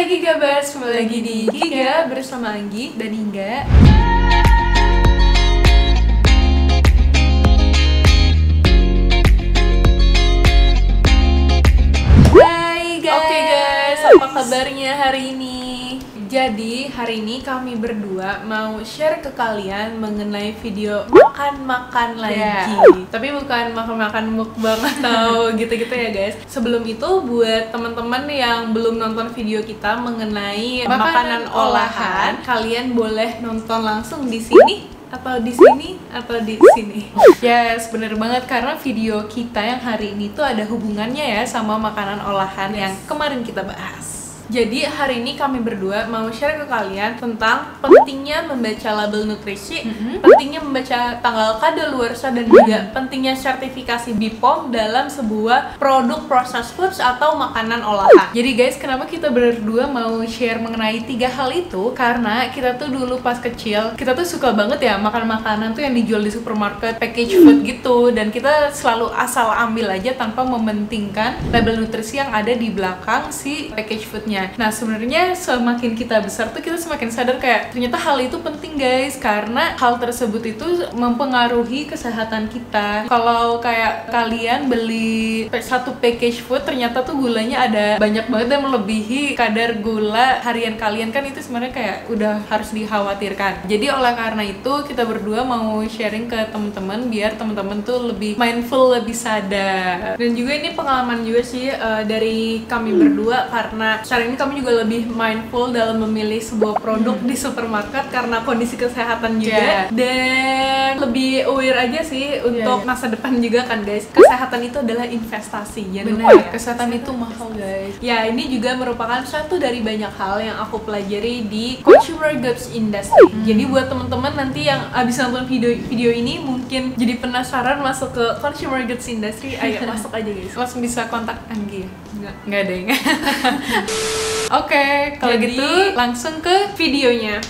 Hai Gigabers, kembali lagi di Giga bersama Anggi dan Hingga. Hai guys, Oke guys, apa kabarnya hari ini? Jadi hari ini kami berdua mau share ke kalian mengenai video makan-makan lagi. Tapi bukan makan-makan mukbang atau gitu-gitu ya guys. Sebelum itu buat teman-teman yang belum nonton video kita mengenai makanan olahan, kalian boleh nonton langsung di sini atau di sini atau di sini. Yes, bener banget karena video kita yang hari ini tuh ada hubungannya ya sama makanan olahan yang kemarin kita bahas. Jadi hari ini kami berdua mau share ke kalian tentang pentingnya membaca label nutrisi, pentingnya membaca tanggal kadaluarsa dan juga pentingnya sertifikasi BPOM dalam sebuah produk processed foods atau makanan olahan. Jadi guys, kenapa kita berdua mau share mengenai 3 hal itu? Karena kita tuh dulu pas kecil, kita tuh suka banget ya makan makanan tuh yang dijual di supermarket, package food gitu, dan kita selalu asal ambil aja tanpa mementingkan label nutrisi yang ada di belakang si package foodnya. Nah sebenarnya semakin kita besar tuh kita semakin sadar kayak ternyata hal itu penting guys, karena hal tersebut itu mempengaruhi kesehatan kita. Kalau kayak kalian beli satu package food ternyata tuh gulanya ada banyak banget dan melebihi kadar gula harian kalian, kan itu sebenarnya kayak udah harus dikhawatirkan. Jadi oleh karena itu kita berdua mau sharing ke teman-teman biar teman-teman tuh lebih mindful, lebih sadar. Dan juga ini pengalaman juga sih dari kami berdua, karena sekarang ini kami juga lebih mindful dalam memilih sebuah produk di supermarket karena kondisi kesehatan juga, dan lebih aware aja sih untuk masa depan juga kan guys. Kesehatan itu adalah investasi, jangan lupa ya. Kesehatan itu mahal guys. Ya ini juga merupakan satu dari banyak hal yang aku pelajari di consumer goods industry. Jadi buat teman-teman nanti yang abis nonton video ini mungkin jadi penasaran masuk ke consumer goods industry, ayo masuk aja guys. Langsung bisa kontak Anggi. Nggak deh. Oke, kalau gitu langsung ke videonya.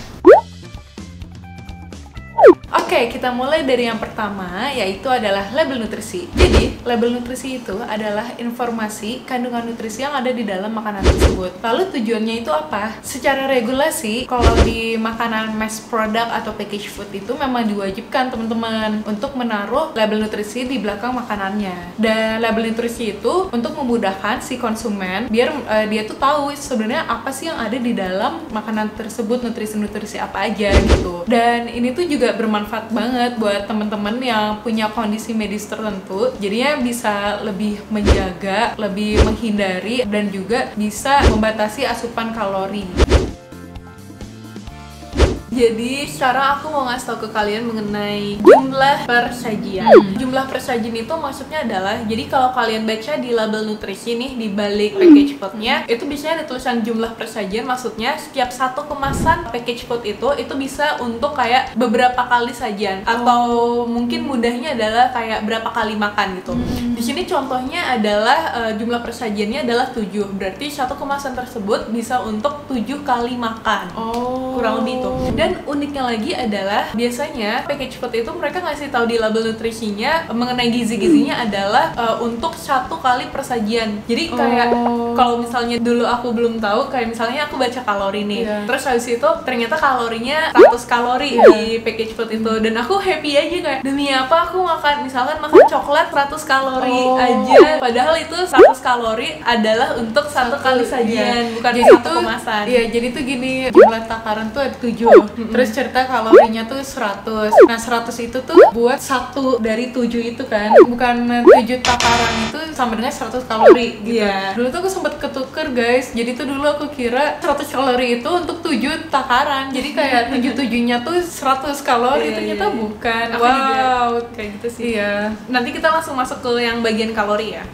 Oke, kita mulai dari yang pertama, yaitu adalah label nutrisi. Jadi, label nutrisi itu adalah informasi kandungan nutrisi yang ada di dalam makanan tersebut. Lalu tujuannya itu apa? Secara regulasi, kalau di makanan mass product atau package food itu memang diwajibkan teman-teman untuk menaruh label nutrisi di belakang makanannya. Dan label nutrisi itu untuk memudahkan si konsumen biar dia tuh tahu sebenarnya apa sih yang ada di dalam makanan tersebut, nutrisi-nutrisi apa aja gitu. Dan ini tuh juga bermanfaat banget buat temen-temen yang punya kondisi medis tertentu, jadinya bisa lebih menjaga, lebih menghindari, dan juga bisa membatasi asupan kalori. Jadi sekarang aku mau ngasih tau ke kalian mengenai jumlah persajian. Jumlah persajian itu maksudnya adalah, jadi kalau kalian baca di label nutrisi nih di balik package foodnya, itu biasanya ada tulisan jumlah persajian. Maksudnya setiap satu kemasan package food itu bisa untuk kayak beberapa kali sajian, atau mungkin mudahnya adalah kayak berapa kali makan gitu. Di sini contohnya adalah jumlah persajiannya adalah 7, berarti satu kemasan tersebut bisa untuk 7 kali makan. Kurang lebih itu. Dan uniknya lagi adalah biasanya package food itu mereka ngasih tahu di label nutrisinya mengenai gizi-gizinya adalah untuk 1 kali persajian. Jadi kayak kalau misalnya dulu aku belum tahu, kayak misalnya aku baca kalori nih, terus habis itu ternyata kalorinya 100 kalori di package food itu, dan aku happy aja kayak demi apa aku makan, misalkan makan coklat 100 kalori aja, padahal itu 100 kalori adalah untuk 1 kali sajian, bukan jadi 1 tuh, kemasan. Iya, jadi tuh gini, jumlah takaran tuh ada 7. Terus cerita kalorinya tuh 100. Nah 100 itu tuh buat 1 dari 7 itu kan, bukan 7 takaran itu sama dengan 100 kalori gitu. Dulu tuh aku sempet ketuker guys, jadi tuh dulu aku kira 100 kalori itu untuk 7 takaran, jadi kayak 7-7-nya tuh 100 kalori, ternyata bukan. Aku juga kayak gitu sih. Nanti kita langsung masuk ke yang bagian kalori ya.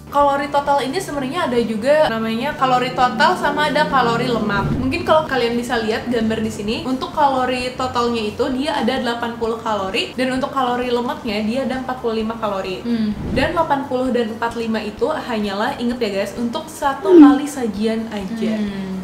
Kalori total ini sebenarnya ada juga namanya kalori total sama ada kalori lemak. Mungkin kalau kalian bisa lihat gambar di sini, untuk kalori totalnya itu dia ada 80 kalori, dan untuk kalori lemaknya dia ada 45 kalori. Dan 80 dan 45 itu hanyalah, inget ya guys, untuk 1 kali sajian aja.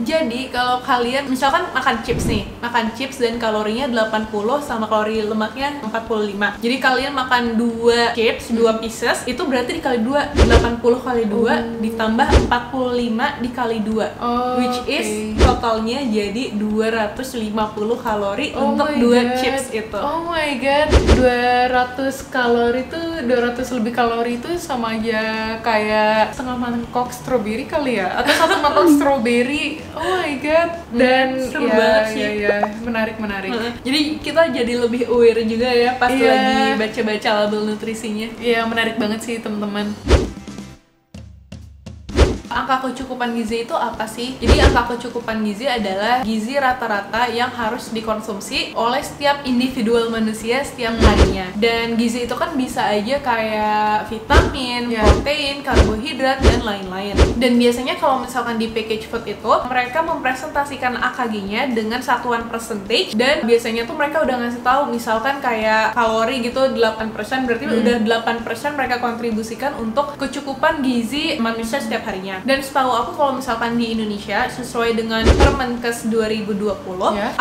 Jadi kalau kalian misalkan makan chips nih, makan chips dan kalorinya 80 sama kalori lemaknya 45. Jadi kalian makan 2 chips, 2 pieces, itu berarti dikali 2, 80 kali 2 ditambah 45 dikali 2, which is totalnya jadi 250 kalori untuk 2 chips itu. Oh my god, 200 kalori tuh, 200 lebih kalori itu sama aja kayak setengah mangkok strawberry kali ya, atau satu mangkok strawberry. Oh my god. Dan seru banget sih. ya, menarik. Jadi kita jadi lebih aware juga ya pas lagi baca-baca label nutrisinya. Iya, menarik banget sih teman-teman. Angka kecukupan gizi itu apa sih? Jadi angka kecukupan gizi adalah gizi rata-rata yang harus dikonsumsi oleh setiap individual manusia setiap harinya. Dan gizi itu kan bisa aja kayak vitamin, protein, karbohidrat, dan lain-lain. Dan biasanya kalau misalkan di package food itu, mereka mempresentasikan AKG-nya dengan satuan percentage, dan biasanya tuh mereka udah ngasih tahu misalkan kayak kalori gitu 8%, berarti udah 8% mereka kontribusikan untuk kecukupan gizi manusia setiap harinya. Dan setahu aku kalau misalkan di Indonesia sesuai dengan Permenkes 2020,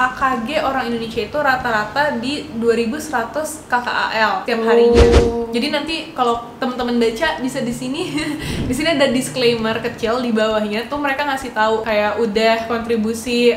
AKG orang Indonesia itu rata-rata di 2100 kcal tiap harinya. Jadi nanti kalau teman-teman baca bisa di sini di sini ada disclaimer kecil di bawahnya tuh mereka ngasih tahu kayak udah kontribusi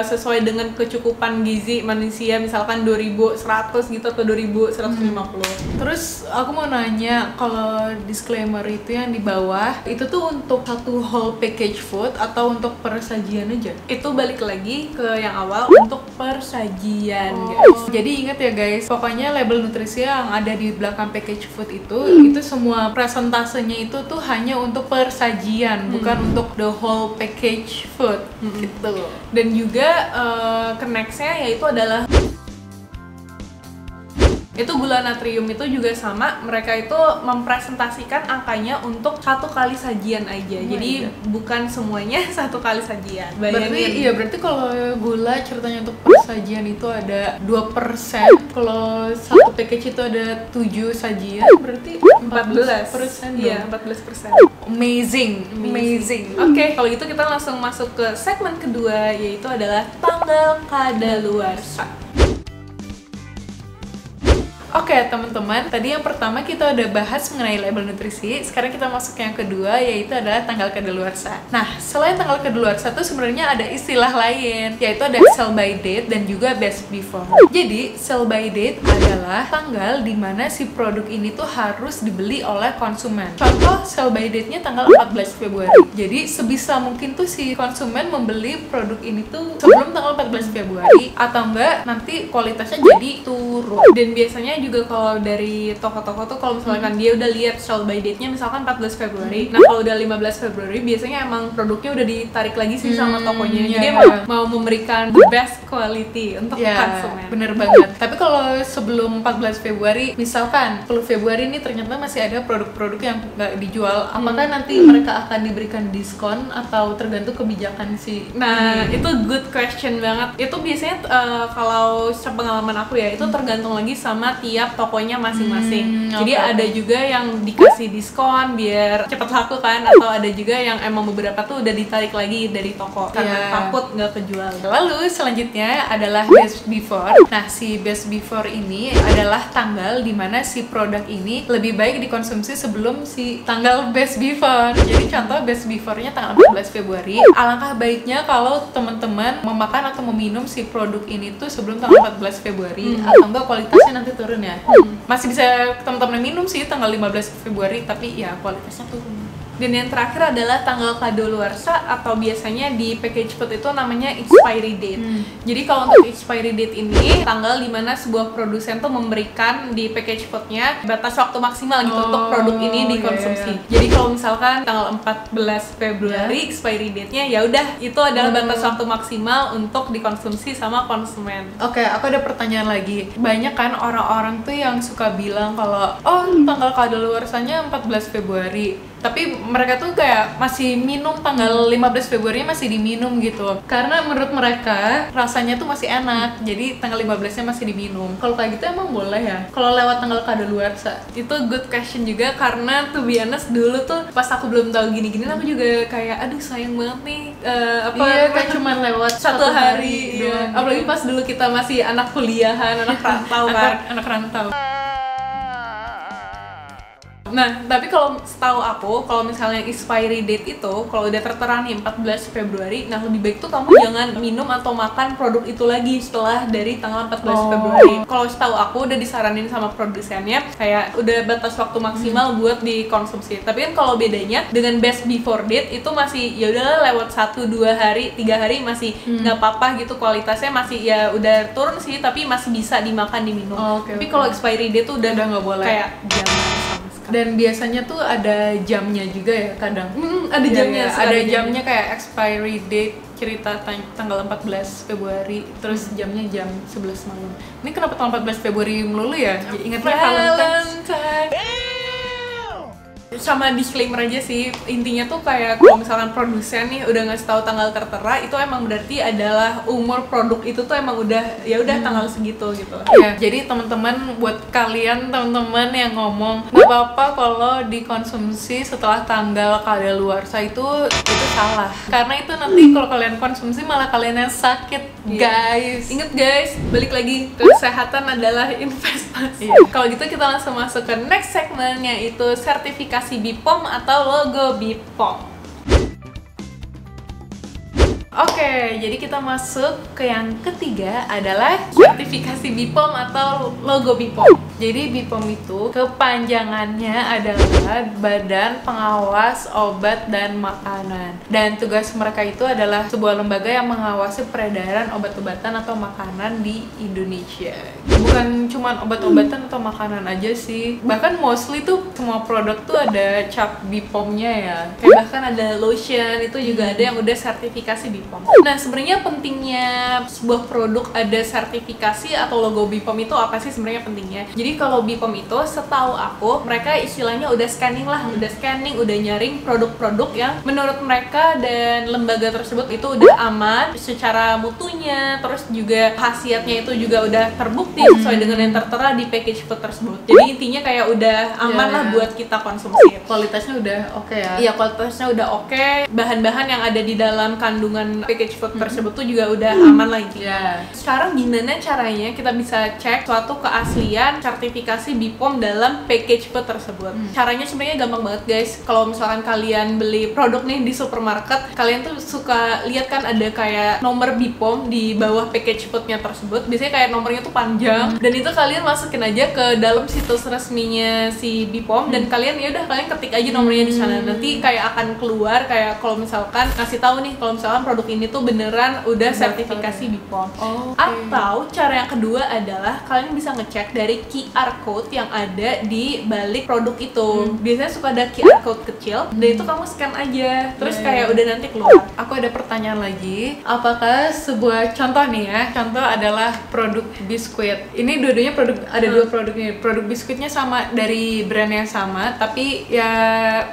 sesuai dengan kecukupan gizi manusia misalkan 2100 gitu atau 2150. Terus aku mau nanya, kalau disclaimer itu yang di bawah itu tuh untuk satu whole package food atau untuk persajian aja? Itu balik lagi ke yang awal, untuk persajian, guys. Jadi ingat ya guys, pokoknya label nutrisi yang ada di belakang package food itu semua presentasenya itu tuh hanya untuk persajian, bukan untuk the whole package food gitu. Dan juga nextnya yaitu adalah itu gula natrium itu juga sama, mereka itu mempresentasikan angkanya untuk satu kali sajian aja. Jadi bukan semuanya satu kali sajian. Berarti kalau gula ceritanya untuk persajian itu ada 2%, kalau satu package itu ada 7 sajian, berarti 14%. Iya, 14%. Amazing. Oke, kalau gitu kita langsung masuk ke segmen kedua, yaitu adalah tanggal kadaluarsa. Oke teman-teman, tadi yang pertama kita udah bahas mengenai label nutrisi. Sekarang kita masuk yang kedua, yaitu adalah tanggal kadaluarsa. Nah, selain tanggal kadaluarsa tuh sebenarnya ada istilah lain, yaitu ada sell by date dan juga best before. Jadi sell by date adalah tanggal dimana si produk ini tuh harus dibeli oleh konsumen. Contoh sell by date-nya tanggal 14 Februari. Jadi sebisa mungkin tuh si konsumen membeli produk ini tuh sebelum tanggal 14 Februari, atau enggak nanti kualitasnya jadi turun. Dan biasanya juga kalau dari toko-toko tuh kalau misalkan dia udah lihat sell by date-nya misalkan 14 Februari. Nah, kalau udah 15 Februari biasanya emang produknya udah ditarik lagi sih sama tokonya. Jadi mau memberikan the best quality untuk konsumen. Bener banget. Tapi kalau sebelum 14 Februari, misalkan 10 Februari ini ternyata masih ada produk-produk yang nggak dijual, apakah nanti mereka akan diberikan diskon atau tergantung kebijakan si? Nah, itu good question banget. Itu biasanya kalau sepengalaman aku ya, itu tergantung lagi sama tiap tokonya masing-masing. Jadi ada juga yang dikasih diskon biar cepat laku kan, atau ada juga yang emang beberapa tuh udah ditarik lagi dari toko karena takut nggak kejual. Lalu selanjutnya adalah best before. Nah, si best before ini adalah tanggal dimana si produk ini lebih baik dikonsumsi sebelum si tanggal best before. Jadi contoh best before-nya tanggal 14 Februari. Alangkah baiknya kalau teman-teman memakan atau meminum si produk ini tuh sebelum tanggal 14 Februari, atau enggak kualitasnya nanti turun ya. Masih bisa teman-teman minum sih tanggal 15 Februari, tapi ya kualitasnya turun. Dan yang terakhir adalah tanggal kadaluarsa, atau biasanya di package food itu namanya expiry date. Jadi kalau untuk expiry date ini tanggal dimana sebuah produsen tuh memberikan di package foodnya batas waktu maksimal gitu untuk produk ini dikonsumsi. Jadi kalau misalkan tanggal 14 Februari expiry date-nya, ya udah itu adalah batas waktu maksimal untuk dikonsumsi sama konsumen. Oke, aku ada pertanyaan lagi. Banyak kan orang-orang tuh yang suka bilang kalau tanggal kadaluarsanya 14 Februari. Tapi mereka tuh kayak masih minum tanggal 15 Februari masih diminum gitu. Karena menurut mereka rasanya tuh masih enak. Jadi tanggal 15-nya masih diminum. Kalau kayak gitu emang boleh ya? Kalau lewat tanggal kadaluarsa? Itu good question juga, karena to be honest dulu tuh pas aku belum tahu gini-gini aku juga kayak aduh sayang banget nih kayak cuman lewat satu hari doang. Apalagi pas dulu kita masih anak kuliahan, anak rantau kan. anak rantau. Nah, tapi kalau setahu aku, kalau misalnya expiry date itu kalau udah tertera nih 14 Februari, nah lebih baik tuh kamu jangan minum atau makan produk itu lagi setelah dari tanggal 14 Februari. Kalau setahu aku udah disaranin sama produsennya kayak udah batas waktu maksimal buat dikonsumsi. Tapi kan kalau bedanya dengan best before date itu masih ya udah lewat 1, 2 hari, 3 hari masih nggak apa-apa gitu, kualitasnya masih ya udah turun sih, tapi masih bisa dimakan, diminum. Tapi kalau expiry date tuh udah nggak boleh. Kayak jangan sama sekali. Dan biasanya tuh ada jamnya juga ya kadang. Ada jamnya, ada jamnya kayak expiry date cerita tanggal 14 Februari, terus jamnya jam 11 malam. Ini kenapa tanggal 14 Februari melulu ya? Ingatnya Valentine. Sama disclaimer aja sih, intinya tuh kayak kalau misalkan produsen nih udah ngasih tahu tanggal tertera, itu emang berarti adalah umur produk itu tuh emang udah ya udah tanggal segitu gitu. Ya, jadi teman-teman, buat kalian teman-teman yang ngomong nggak apa-apa kalau dikonsumsi setelah tanggal kadaluarsa itu salah. Karena itu nanti kalau kalian konsumsi malah kalian yang sakit, guys. Ingat guys, balik lagi, kesehatan adalah investasi. Kalau gitu kita langsung masuk ke next segmennya, itu sertifikasi BPOM atau logo BPOM. Oke, jadi kita masuk ke yang ketiga adalah sertifikasi BPOM atau logo BPOM. Jadi BPOM itu kepanjangannya adalah Badan Pengawas Obat dan Makanan. Dan tugas mereka itu adalah sebuah lembaga yang mengawasi peredaran obat-obatan atau makanan di Indonesia. Bukan cuma obat-obatan atau makanan aja sih. Bahkan mostly tuh semua produk tuh ada cap BPOM-nya ya. Kayak bahkan ada lotion itu juga ada yang udah sertifikasi BPOM. Nah, sebenarnya pentingnya sebuah produk ada sertifikasi atau logo BPOM itu apa sih sebenarnya pentingnya? Jadi kalau BPOM itu setahu aku mereka istilahnya udah scanning lah, udah scanning, udah nyaring produk-produk yang menurut mereka dan lembaga tersebut itu udah aman secara mutunya, terus juga khasiatnya itu juga udah terbukti sesuai dengan yang tertera di package food tersebut. Jadi intinya kayak udah aman lah buat kita konsumsi. Kualitasnya udah oke ya? Iya, kualitasnya udah oke. Bahan-bahan yang ada di dalam kandungan package food tersebut tuh juga udah aman lah intinya. Sekarang gimana caranya kita bisa cek suatu keaslian sertifikasi BPOM dalam package food tersebut? Caranya sebenarnya gampang banget guys. Kalau misalkan kalian beli produk nih di supermarket, kalian tuh suka lihat kan ada kayak nomor BPOM di bawah package foodnya tersebut. Biasanya kayak nomornya tuh panjang, dan itu kalian masukin aja ke dalam situs resminya si BPOM dan kalian ya udah kalian ketik aja nomornya di sana. Nanti kayak akan keluar kayak kalau misalkan kasih tahu nih kalau misalkan produk ini tuh beneran udah sertifikasi BPOM. Atau cara yang kedua adalah kalian bisa ngecek dari QR code yang ada di balik produk itu. Biasanya suka ada QR code kecil, dan itu kamu scan aja, terus kayak udah nanti keluar. Aku ada pertanyaan lagi. Apakah sebuah contoh nih ya? Contoh adalah produk biskuit. Ini dua-duanya ada dua produk nih. Produk biskuitnya sama dari brand yang sama, tapi ya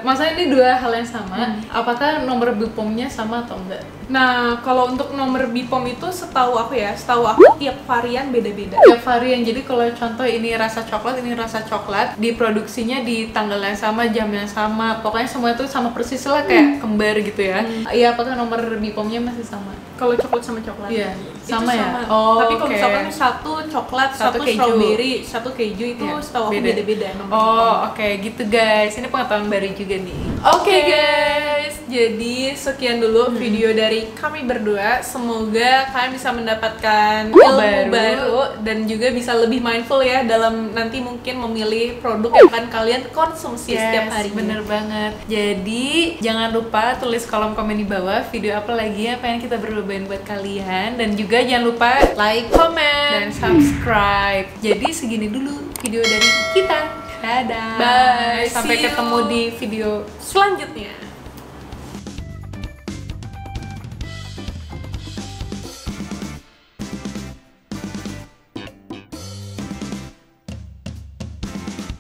maksudnya ini dua hal yang sama. Apakah nomor BPOM-nya sama atau enggak? Nah, kalau untuk nomor BPOM itu setahu aku tiap varian beda-beda. Tiap varian. Jadi kalau contoh ini rasa coklat, ini rasa coklat, diproduksinya di tanggal yang sama, jam yang sama. Pokoknya semua itu sama persis lah, kayak kembar gitu ya. Iya, apakah nomor BPOM-nya masih sama? Kalau coklat sama coklat? Iya, sama ya? Tapi kalau misalkan satu coklat, satu strawberry, satu keju, itu setahu aku beda-beda nomor. Gitu guys. Ini pengetahuan baru juga nih. Oke guys, jadi sekian dulu video dari kami berdua. Semoga kalian bisa mendapatkan ilmu baru dan juga bisa lebih mindful ya dalam nanti mungkin memilih produk yang akan kalian konsumsi setiap hari. Bener banget. Jadi jangan lupa tulis kolom komen di bawah video apa lagi yang pengen kita berlobain buat kalian, dan juga jangan lupa like, comment, dan subscribe. Jadi segini dulu video dari kita. Dadah. Bye. Sampai ketemu di video selanjutnya.